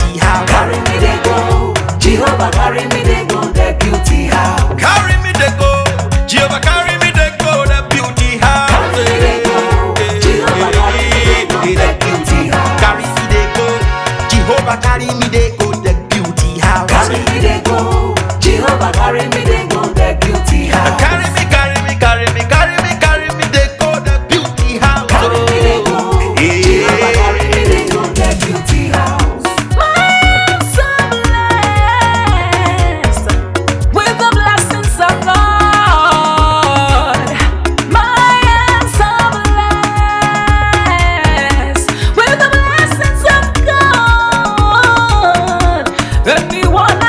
beauty house. Carry me they go, Jehovah carry me they go, the beauty house. Carry me they go, Jehovah carry me they go, the beauty house. Carry me they go, Jehovah carry me they go, the beauty house. Carry me they go, Jehovah carry me they go, the beauty house. Carry me they go, Jehovah carry me they go, the beauty house. Carry me, carry me, carry me, carry me, carry me they go, the beauty house. Carry me they go, Jehovah carry me they go, the beauty house. I'm so blessed with the blessings of God. I am so blessed with the blessings of God. Anyone I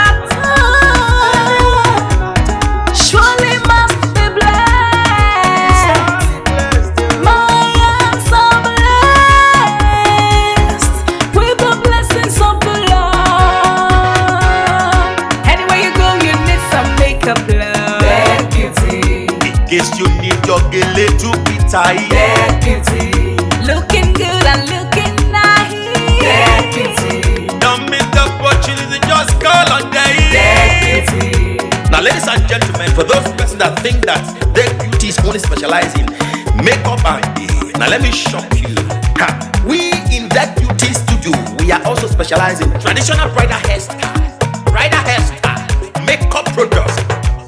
touch surely must be blessed. I am so blessed with the blessings of the Lord. Anywhere you go, you need some makeup, love. That beauty, In case you need your gele to be tight. that beauty, Looking good and looking that nice. beauty, Don't miss the opportunity, just call on that day. beauty. Now, ladies and gentlemen, for those persons that think that their beauty is only specialized in makeup and hair, now let me shock you. Ha. We in that beauty studio, we are also specialized in traditional bridal hairstyle, makeup products.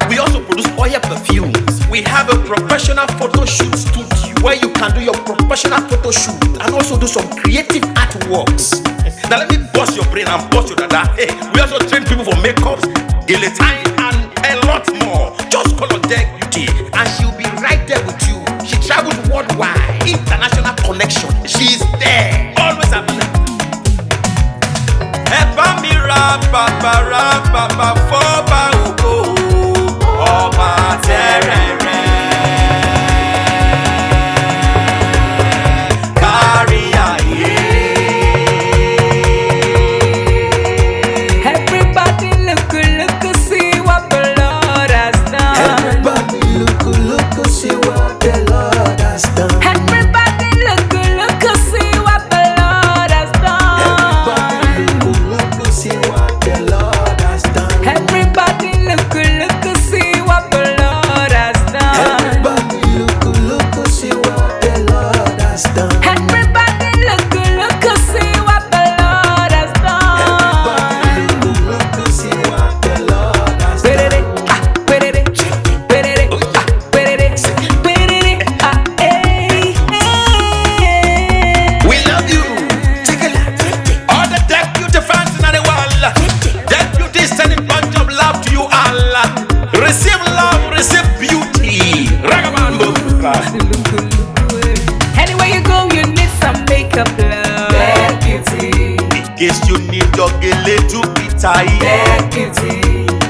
We also produce oil perfumes. We have a professional photo shoot studio where you can do your professional photo shoot and also do some creative artworks. Now let me bust your brain and bust your dada. Hey, we also train people for makeups, guillotine, and a lot more. Just call on Deck Beauty and she'll be right there with you. She travels worldwide, international connection. She's there, always available. Eba mi ra baba foba ogo ọba terere. Kárí ayé. Everybody look, see what the Lord has done. Everybody look, see what the Lord has done. Everybody look, see what the Lord has done. Everybody look, see what the Lord has done. Everybody look, see what the Lord has done. Everybody look, see what the Lord has done. Everybody look, see what the Lord has done. Everybody look, see what the Lord has done. We love you. All the Deck Beauty fans in the world. Deck Beauty is sending bunch of love to you all. Receive love, receive beauty. Ragabambo. Anywhere you go, you need some makeup, love. That beauty, In case you need your gele to be tight. that beauty,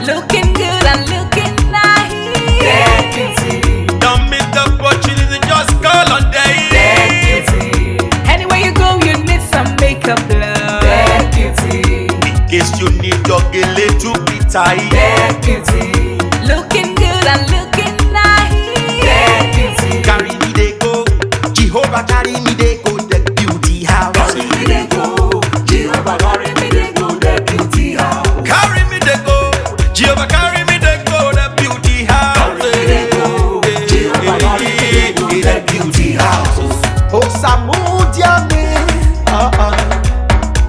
Looking good and looking that nice. beauty, Don't miss the opportunity, just call on that day. beauty, Anywhere you go, you need some makeup, love. that beauty, In case you need your gele to be tight. that beauty, Looking good and looking nice. that beauty. Carry me they go, Jehovah carry me they go, the beauty house. Carry me they go, Jehovah carry me they go, the beauty house. Carry me they go, Jehovah carry me they go, the beauty house. Carry me they go, Jehovah carry me they go, the beauty house. Oh Samudiane,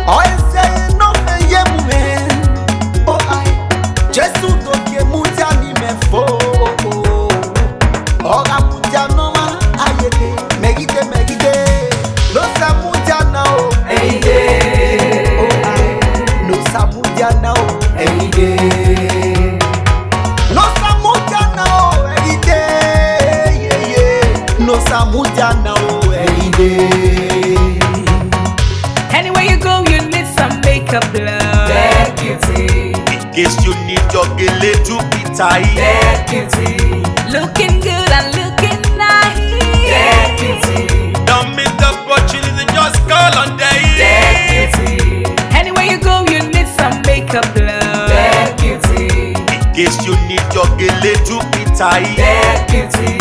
oh say no me yemume, oh I, Jesu do ke mudiani me fo, oh Samudiano ma ayede, megide, no Samudiana oh, Any day, oh I, no Samudiana oh, any day, no Samudiana oh, every day, yeah, no Samudiana oh, every day. Anywhere you go, you need some makeup, love. that beauty, In case you need your gele to be tight. that beauty, Looking good and looking that nice. beauty, Don't miss the opportunity, just call on day. that beauty, Anywhere you go, you need some makeup, love. that beauty, In case you need your gele to be tight. that beauty,